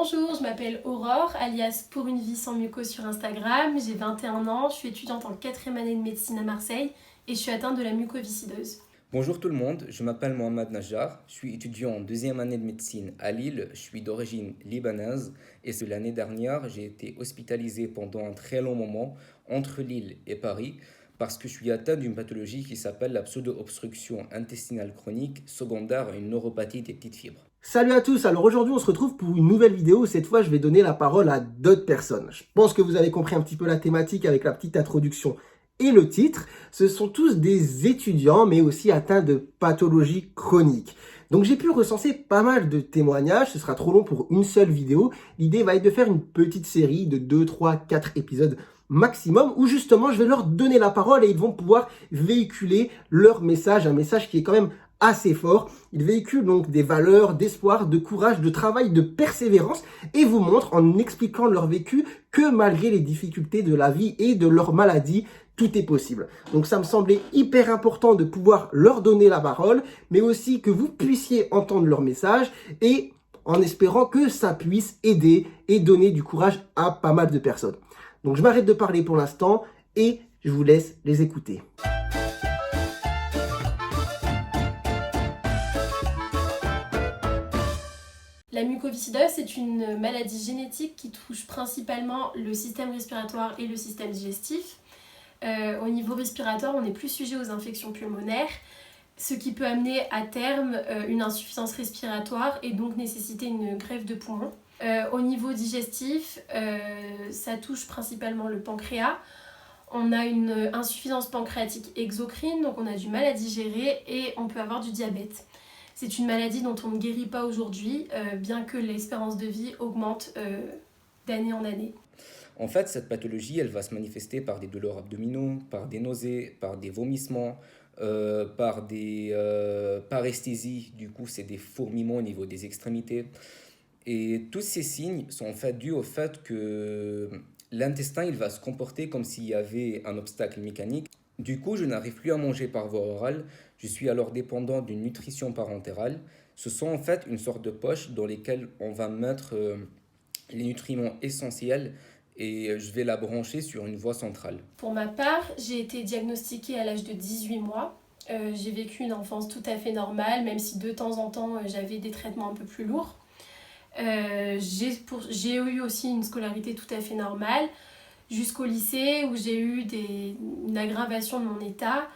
Bonjour, je m'appelle Aurore, alias Pour une vie sans muco sur Instagram. J'ai 21 ans, je suis étudiante en 4e année de médecine à Marseille et je suis atteinte de la mucoviscidose. Bonjour tout le monde, je m'appelle Mohamed Najjar, je suis étudiant en 2e année de médecine à Lille, je suis d'origine libanaise et l'année dernière j'ai été hospitalisé pendant un très long moment entre Lille et Paris parce que je suis atteint d'une pathologie qui s'appelle la pseudo-obstruction intestinale chronique secondaire à une neuropathie des petites fibres. Salut à tous, alors aujourd'hui on se retrouve pour une nouvelle vidéo. Cette fois je vais donner la parole à d'autres personnes. Je pense que vous avez compris un petit peu la thématique avec la petite introduction et le titre. Ce sont tous des étudiants mais aussi atteints de pathologies chroniques. Donc j'ai pu recenser pas mal de témoignages, ce sera trop long pour une seule vidéo. L'idée va être de faire une petite série de 2, 3, 4 épisodes maximum où justement je vais leur donner la parole et ils vont pouvoir véhiculer leur message, un message qui est quand même assez fort. Ils véhiculent donc des valeurs d'espoir, de courage, de travail, de persévérance et vous montrent en expliquant leur vécu que malgré les difficultés de la vie et de leur maladie, tout est possible. Donc ça me semblait hyper important de pouvoir leur donner la parole, mais aussi que vous puissiez entendre leur message et en espérant que ça puisse aider et donner du courage à pas mal de personnes. Donc je m'arrête de parler pour l'instant et je vous laisse les écouter. La mucoviscidose, c'est une maladie génétique qui touche principalement le système respiratoire et le système digestif. Au niveau respiratoire, on est plus sujet aux infections pulmonaires, ce qui peut amener à terme une insuffisance respiratoire et donc nécessiter une greffe de poumon. Au niveau digestif, ça touche principalement le pancréas. On a une insuffisance pancréatique exocrine, donc on a du mal à digérer et on peut avoir du diabète. C'est une maladie dont on ne guérit pas aujourd'hui, bien que l'espérance de vie augmente d'année en année. En fait, cette pathologie, elle va se manifester par des douleurs abdominaux, par des nausées, par des vomissements, par des paresthésies, du coup c'est des fourmillements au niveau des extrémités. Et tous ces signes sont en fait dus au fait que l'intestin il va se comporter comme s'il y avait un obstacle mécanique. Du coup, je n'arrive plus à manger par voie orale, je suis alors dépendant d'une nutrition parentérale. Ce sont en fait une sorte de poche dans lesquelles on va mettre les nutriments essentiels et je vais la brancher sur une voie centrale. Pour ma part, j'ai été diagnostiquée à l'âge de 18 mois. J'ai vécu une enfance tout à fait normale, même si de temps en temps j'avais des traitements un peu plus lourds. J'ai eu aussi une scolarité tout à fait normale jusqu'au lycée où j'ai eu une aggravation de mon état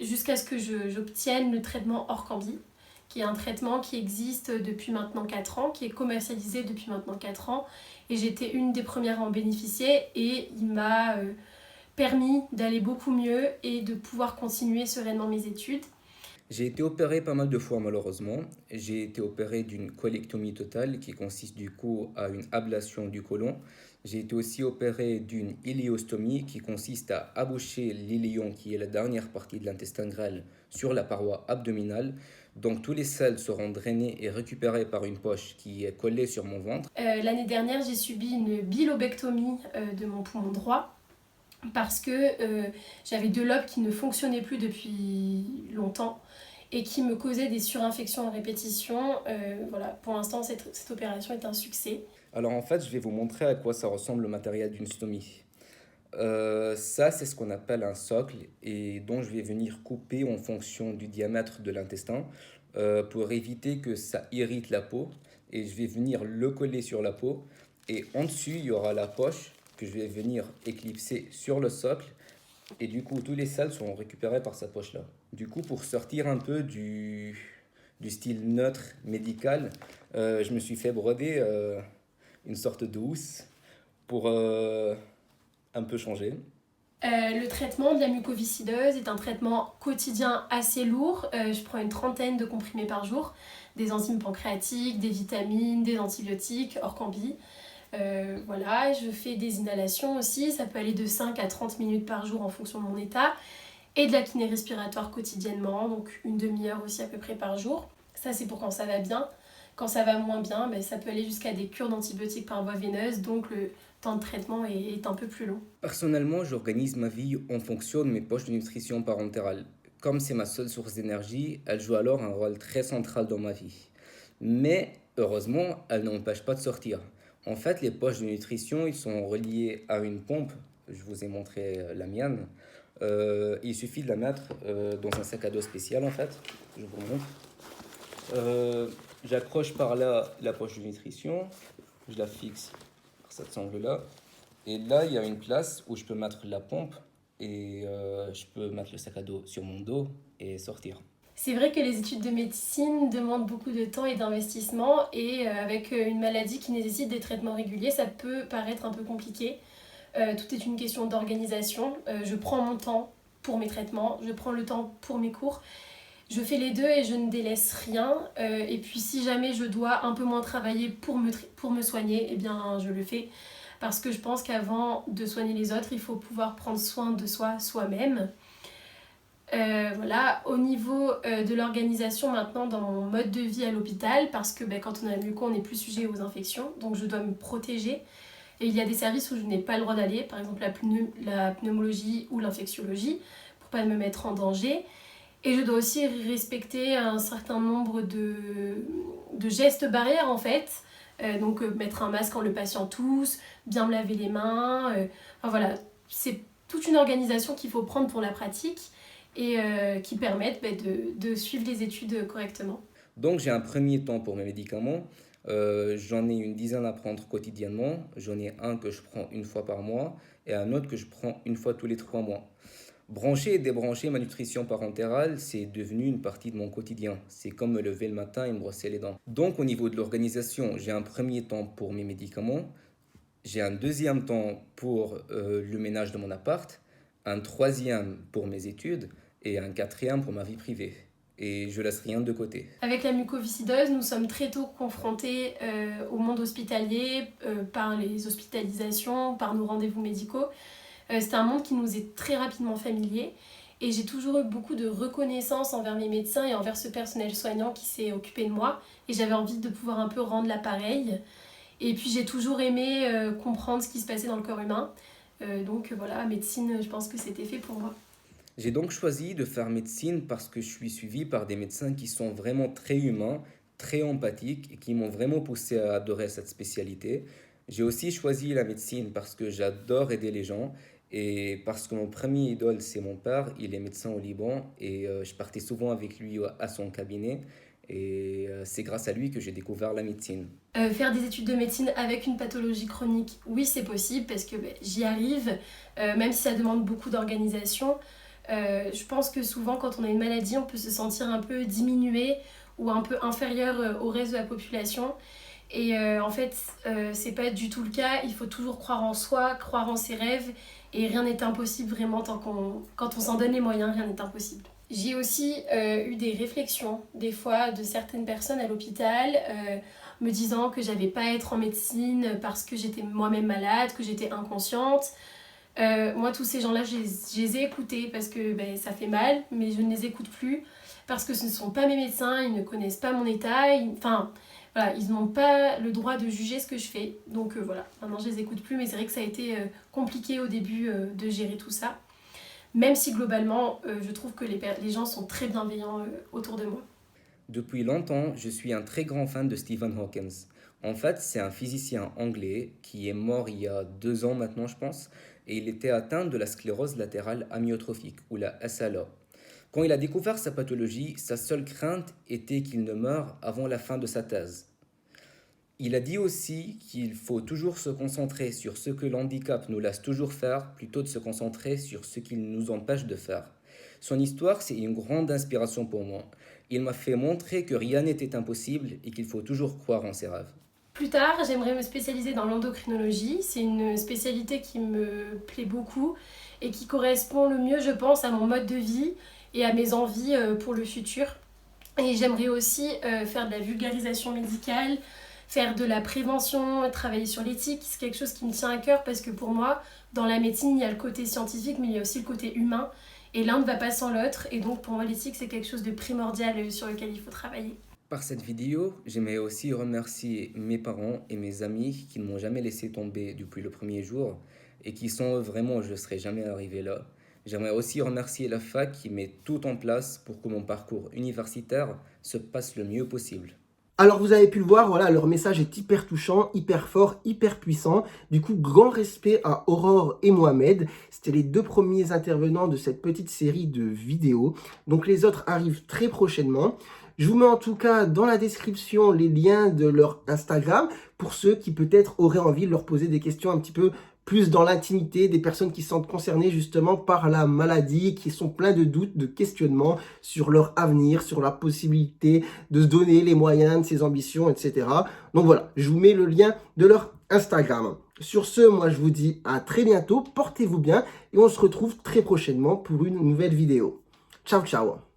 jusqu'à ce que j'obtienne le traitement Orkambi, qui est un traitement qui existe depuis maintenant 4 ans, qui est commercialisé depuis maintenant 4 ans. Et j'étais une des premières à en bénéficier et il m'a permis d'aller beaucoup mieux et de pouvoir continuer sereinement mes études. J'ai été opéré pas mal de fois malheureusement. J'ai été opéré d'une colectomie totale qui consiste du coup à une ablation du côlon. J'ai été aussi opéré d'une iléostomie qui consiste à aboucher l'iléon qui est la dernière partie de l'intestin grêle sur la paroi abdominale. Donc tous les selles seront drainés et récupérés par une poche qui est collée sur mon ventre. L'année dernière, j'ai subi une bilobectomie de mon poumon droit parce que j'avais 2 lobes qui ne fonctionnaient plus depuis longtemps et qui me causaient des surinfections à répétition. Voilà, pour l'instant, cette opération est un succès. Alors en fait, je vais vous montrer à quoi ça ressemble le matériel d'une stomie. Ça, c'est ce qu'on appelle un socle et dont je vais venir couper en fonction du diamètre de l'intestin pour éviter que ça irrite la peau. Et je vais venir le coller sur la peau. Et en dessus, il y aura la poche que je vais venir éclipser sur le socle. Et du coup, tous les sels seront récupérés par cette poche-là. Du coup, pour sortir un peu du style neutre médical, je me suis fait broder une sorte de housse pour un peu changer. Le traitement de la mucoviscidose est un traitement quotidien assez lourd. Je prends une trentaine de comprimés par jour, des enzymes pancréatiques, des vitamines, des antibiotiques, Orkambi. Voilà, je fais des inhalations aussi, ça peut aller de 5 à 30 minutes par jour en fonction de mon état, et de la kiné respiratoire quotidiennement, donc une demi-heure aussi à peu près par jour. Ça c'est pour quand ça va bien. Quand ça va moins bien, ça peut aller jusqu'à des cures d'antibiotiques par voie veineuse, donc le temps de traitement est un peu plus long. Personnellement, j'organise ma vie en fonction de mes poches de nutrition parentérale. Comme c'est ma seule source d'énergie, elle joue alors un rôle très central dans ma vie. Mais Heureusement, elles n'empêchent pas de sortir. En fait, les poches de nutrition, ils sont reliés à une pompe. Je vous ai montré la mienne. Il suffit de la mettre dans un sac à dos spécial, en fait. Je vous montre. J'accroche par là la poche de nutrition. Je la fixe par cette sangle-là. Et là, il y a une place où je peux mettre la pompe et je peux mettre le sac à dos sur mon dos et sortir. C'est vrai que les études de médecine demandent beaucoup de temps et d'investissement et avec une maladie qui nécessite des traitements réguliers, ça peut paraître un peu compliqué. Tout est une question d'organisation. Je prends mon temps pour mes traitements, je prends le temps pour mes cours. Je fais les deux et je ne délaisse rien. Et puis si jamais je dois un peu moins travailler pour me soigner, eh bien je le fais. Parce que je pense qu'avant de soigner les autres, il faut pouvoir prendre soin de soi soi-même. Voilà, au niveau de l'organisation maintenant dans mon mode de vie à l'hôpital, parce que quand on a muco, on n'est plus sujet aux infections, donc je dois me protéger. Et il y a des services où je n'ai pas le droit d'aller, par exemple la pneumologie ou l'infectiologie, pour pas me mettre en danger. Et je dois aussi respecter un certain nombre de gestes barrières en fait. Donc mettre un masque quand le patient tousse, bien me laver les mains. Enfin voilà, c'est toute une organisation qu'il faut prendre pour la pratique et qui permettent de suivre les études correctement. Donc j'ai un premier temps pour mes médicaments. J'en ai une dizaine à prendre quotidiennement. J'en ai un que je prends une fois par mois et un autre que je prends une fois tous les 3 mois. Brancher et débrancher ma nutrition parentérale, c'est devenu une partie de mon quotidien. C'est comme me lever le matin et me brosser les dents. Donc au niveau de l'organisation, j'ai un premier temps pour mes médicaments, j'ai un deuxième temps pour le ménage de mon appart, un troisième pour mes études et un quatrième pour ma vie privée. Et je laisse rien de côté. Avec la mucoviscidose, nous sommes très tôt confrontés au monde hospitalier par les hospitalisations, par nos rendez-vous médicaux. C'est un monde qui nous est très rapidement familier et j'ai toujours eu beaucoup de reconnaissance envers mes médecins et envers ce personnel soignant qui s'est occupé de moi et j'avais envie de pouvoir un peu rendre l'appareil. Et puis j'ai toujours aimé comprendre ce qui se passait dans le corps humain. Donc voilà, médecine, je pense que c'était fait pour moi. J'ai donc choisi de faire médecine parce que je suis suivi par des médecins qui sont vraiment très humains, très empathiques et qui m'ont vraiment poussé à adorer cette spécialité. J'ai aussi choisi la médecine parce que j'adore aider les gens et parce que mon premier idole, c'est mon père. Il est médecin au Liban et je partais souvent avec lui à son cabinet. Et c'est grâce à lui que j'ai découvert la médecine. Faire des études de médecine avec une pathologie chronique, oui c'est possible parce que j'y arrive, même si ça demande beaucoup d'organisation. Je pense que souvent quand on a une maladie, on peut se sentir un peu diminué ou un peu inférieur au reste de la population. Et en fait, c'est pas du tout le cas. Il faut toujours croire en soi, croire en ses rêves. Et rien n'est impossible vraiment quand on s'en donne les moyens, rien n'est impossible. J'ai aussi eu des réflexions, des fois, de certaines personnes à l'hôpital, me disant que j'avais pas à être en médecine parce que j'étais moi-même malade, que j'étais inconsciente. Moi, tous ces gens-là, je les ai écoutés parce que ça fait mal, mais je ne les écoute plus parce que ce ne sont pas mes médecins, ils ne connaissent pas mon état, enfin, voilà, ils n'ont pas le droit de juger ce que je fais. Donc voilà, maintenant je les écoute plus, mais c'est vrai que ça a été compliqué au début de gérer tout ça. Même si globalement, je trouve que les gens sont très bienveillants autour de moi. Depuis longtemps, je suis un très grand fan de Stephen Hawking. En fait, c'est un physicien anglais qui est mort il y a 2 ans maintenant, je pense, et il était atteint de la sclérose latérale amyotrophique, ou la SLA. Quand il a découvert sa pathologie, sa seule crainte était qu'il ne meure avant la fin de sa thèse. Il a dit aussi qu'il faut toujours se concentrer sur ce que l'handicap nous laisse toujours faire, plutôt de se concentrer sur ce qu'il nous empêche de faire. Son histoire, c'est une grande inspiration pour moi. Il m'a fait montrer que rien n'était impossible et qu'il faut toujours croire en ses rêves. Plus tard, j'aimerais me spécialiser dans l'endocrinologie. C'est une spécialité qui me plaît beaucoup et qui correspond le mieux, je pense, à mon mode de vie et à mes envies pour le futur. Et j'aimerais aussi faire de la vulgarisation médicale, faire de la prévention, travailler sur l'éthique. C'est quelque chose qui me tient à cœur parce que pour moi, dans la médecine, il y a le côté scientifique, mais il y a aussi le côté humain. Et l'un ne va pas sans l'autre. Et donc pour moi, l'éthique, c'est quelque chose de primordial sur lequel il faut travailler. Par cette vidéo, j'aimerais aussi remercier mes parents et mes amis qui ne m'ont jamais laissé tomber depuis le premier jour et qui sans eux, vraiment, je ne serais jamais arrivé là. J'aimerais aussi remercier la fac qui met tout en place pour que mon parcours universitaire se passe le mieux possible. Alors vous avez pu le voir, voilà, leur message est hyper touchant, hyper fort, hyper puissant. Du coup, grand respect à Aurore et Mohamed. C'était les 2 premiers intervenants de cette petite série de vidéos. Donc les autres arrivent très prochainement. Je vous mets en tout cas dans la description les liens de leur Instagram pour ceux qui peut-être auraient envie de leur poser des questions un petit peu plus dans l'intimité, des personnes qui se sentent concernées justement par la maladie, qui sont pleins de doutes, de questionnements sur leur avenir, sur la possibilité de se donner les moyens de ses ambitions, etc. Donc voilà, je vous mets le lien de leur Instagram. Sur ce, moi je vous dis à très bientôt, portez-vous bien et on se retrouve très prochainement pour une nouvelle vidéo. Ciao, ciao!